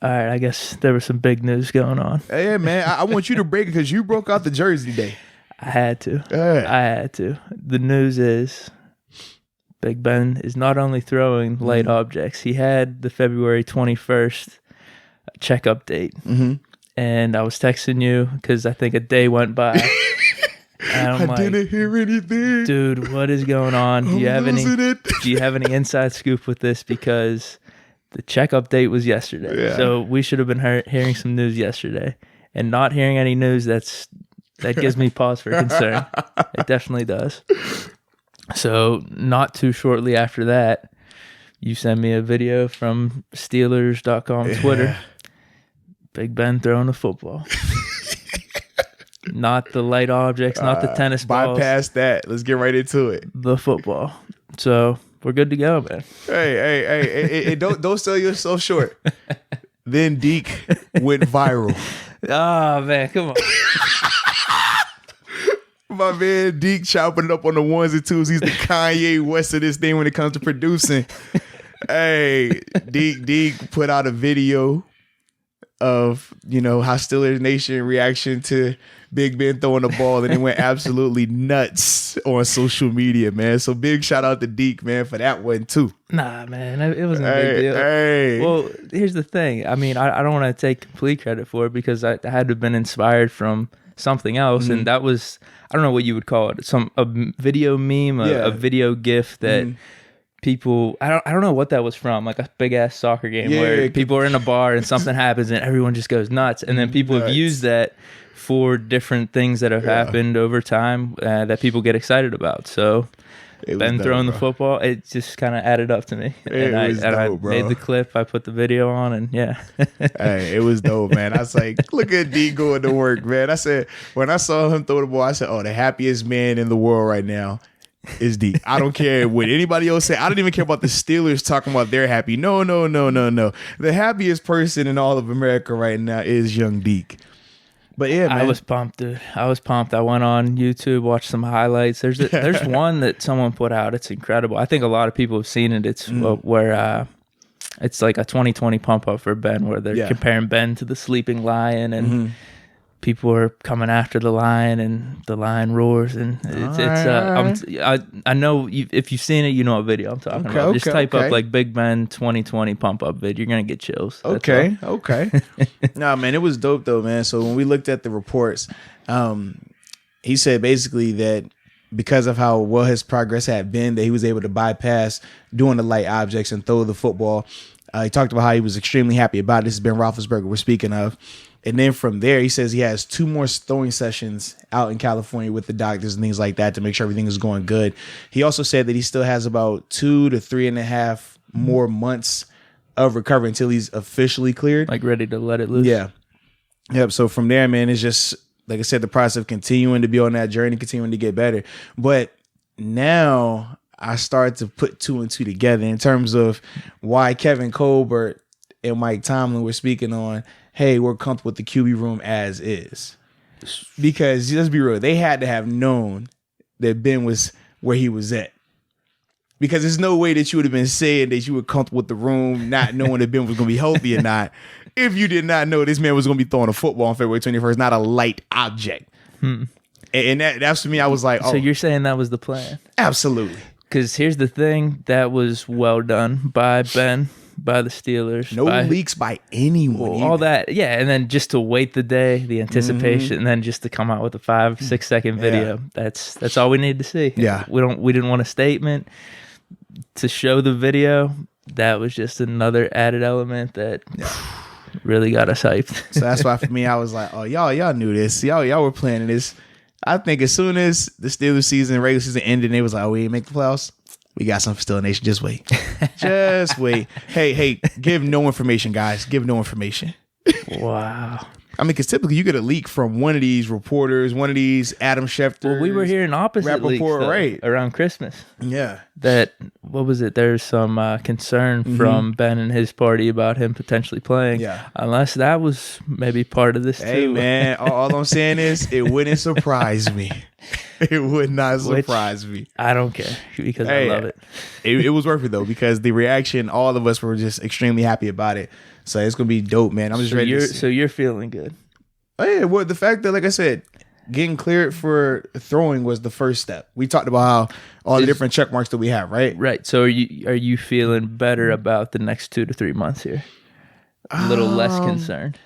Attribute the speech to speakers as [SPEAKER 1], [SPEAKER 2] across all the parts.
[SPEAKER 1] All right, I guess there was some big news going on.
[SPEAKER 2] Hey, man, I want you to break it because you broke out the jersey today.
[SPEAKER 1] I had to.
[SPEAKER 2] Right.
[SPEAKER 1] I had to. The news is Big Ben is not only throwing light objects. He had the February 21st checkup date. And I was texting you because I think a day went by. And I'm
[SPEAKER 2] I didn't hear anything.
[SPEAKER 1] Dude, what is going on? Do you have any inside scoop with this? Because the checkup date was yesterday.
[SPEAKER 2] Yeah.
[SPEAKER 1] So we should have been hearing some news yesterday. And not hearing any news, that gives me pause for concern. It definitely does. So not too shortly after that, you sent me a video from Steelers.com Twitter. Big Ben throwing the football. Not the light objects, not the tennis balls.
[SPEAKER 2] Bypass that. Let's get right into it.
[SPEAKER 1] The football. So we're good to go, man.
[SPEAKER 2] Hey, don't sell yourself short. Then Deke went viral.
[SPEAKER 1] Oh, man, come on.
[SPEAKER 2] My man Deke chopping it up on the ones and twos. He's the Kanye West of this thing when it comes to producing. Hey, Deke put out a video of, how Steelers Nation reaction to Big Ben throwing the ball, and it went absolutely nuts on social media, man. So big shout out to Deke, man, for that one too.
[SPEAKER 1] Nah, man, it wasn't a big deal.
[SPEAKER 2] Hey.
[SPEAKER 1] Well, here's the thing. I mean, I don't want to take complete credit for it because I had to have been inspired from something else, and that was, I don't know what you would call it, a video meme, a video gif that people, I don't know what that was from, like a big ass soccer game where people are in a bar and something happens and everyone just goes nuts, and then people have used that for different things that have happened over time that people get excited about. So Ben throwing the football, it just kind of added up to me. I made the clip, I put the video on, and
[SPEAKER 2] Hey, it was dope, man. I was like, look at D going to work, man. I said, when I saw him throw the ball, I said, oh, the happiest man in the world right now is D. I don't care what anybody else say. I don't even care about the Steelers talking about they're happy. No. The happiest person in all of America right now is young Deke. But yeah, man.
[SPEAKER 1] I was pumped, dude. I was pumped. I went on YouTube, watched some highlights. There's one that someone put out. It's incredible. I think a lot of people have seen it. It's where it's like a 2020 pump up for Ben, where they're comparing Ben to the sleeping lion, and people are coming after the lion, and the lion roars, and I know if you've seen it, you know what video I'm talking about. Just type up like Big Ben 2020 pump up vid. You're gonna get chills.
[SPEAKER 2] Okay. Nah, man, it was dope though, man. So when we looked at the reports, he said basically that because of how well his progress had been, that he was able to bypass doing the light objects and throw the football. He talked about how he was extremely happy about it. This is Ben Roethlisberger we're speaking of. And then from there, he says he has 2 more throwing sessions out in California with the doctors and things like that to make sure everything is going good. He also said that he still has about 2 to 3.5 more months of recovery until he's officially cleared.
[SPEAKER 1] Like ready to let it loose.
[SPEAKER 2] Yeah. Yep. So from there, man, it's just, like I said, the process of continuing to be on that journey, continuing to get better. But now I started to put 2 and 2 together in terms of why Kevin Colbert and Mike Tomlin were speaking on, hey, we're comfortable with the QB room as is. Because let's be real, they had to have known that Ben was where he was at. Because there's no way that you would have been saying that you were comfortable with the room, not knowing that Ben was going to be healthy or not, if you did not know this man was going to be throwing a football on February 21st, not a light object. And that's for me, I was like, oh.
[SPEAKER 1] So you're saying that was the plan?
[SPEAKER 2] Absolutely.
[SPEAKER 1] Because here's the thing, that was well done by Ben, by the Steelers.
[SPEAKER 2] No leaks by anyone.
[SPEAKER 1] Well, all that, and then just to wait the day, the anticipation, and then just to come out with a 5-6 second video. That's all we need to see.
[SPEAKER 2] Yeah.
[SPEAKER 1] We didn't want a statement to show the video. That was just another added element that really got us hyped.
[SPEAKER 2] So that's why for me, I was like, oh, y'all knew this. Y'all were planning this. I think as soon as the Steelers season, regular season ended, they was like, oh, we ain't make the playoffs. We got something for Steelers Nation. Just wait. Just wait. Hey, give no information, guys. Give no information.
[SPEAKER 1] Wow.
[SPEAKER 2] I mean, because typically you get a leak from one of these reporters, one of these Adam Schefter.
[SPEAKER 1] Well, we were hearing opposite leaks though, around Christmas.
[SPEAKER 2] Yeah.
[SPEAKER 1] That, what was it? There's some concern from Ben and his party about him potentially playing.
[SPEAKER 2] Yeah.
[SPEAKER 1] Unless that was maybe part of this too.
[SPEAKER 2] Hey, man, all I'm saying is it wouldn't surprise me. It would not surprise me.
[SPEAKER 1] I don't care because I love it.
[SPEAKER 2] It was worth it though, because the reaction, all of us were just extremely happy about it. So it's gonna be dope, man. I'm just ready.
[SPEAKER 1] So you're feeling good.
[SPEAKER 2] Oh yeah, well, the fact that, like I said, getting cleared for throwing was the first step. We talked about how all the different check marks that we have, right?
[SPEAKER 1] Right. So are you feeling better about the next 2 to 3 months here? A little less concerned.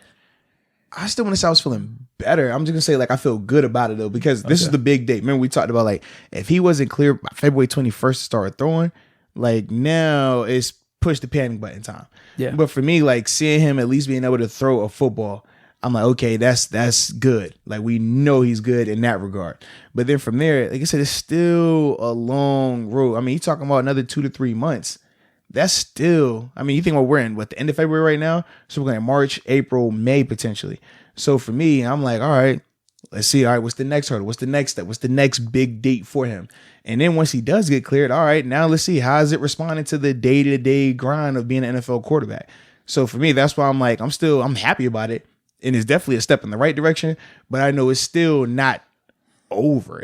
[SPEAKER 2] I still want to say I was feeling better. I'm just gonna say like I feel good about it though, because this is the big date. Remember we talked about like if he wasn't clear by February 21st to start throwing, like now it's push the panic button time.
[SPEAKER 1] Yeah.
[SPEAKER 2] But for me, like seeing him at least being able to throw a football, I'm like, okay, that's good. Like we know he's good in that regard. But then from there, like I said, it's still a long road. I mean, you're talking about another 2 to 3 months. That's still, I mean, you think what we're in, what, the end of February right now? So we're going to March, April, May potentially. So for me, I'm like, all right, let's see. All right, what's the next hurdle? What's the next step? What's the next big date for him? And then once he does get cleared, all right, now let's see. How is it responding to the day-to-day grind of being an NFL quarterback? So for me, that's why I'm like, I'm happy about it. And it's definitely a step in the right direction, but I know it's still not over.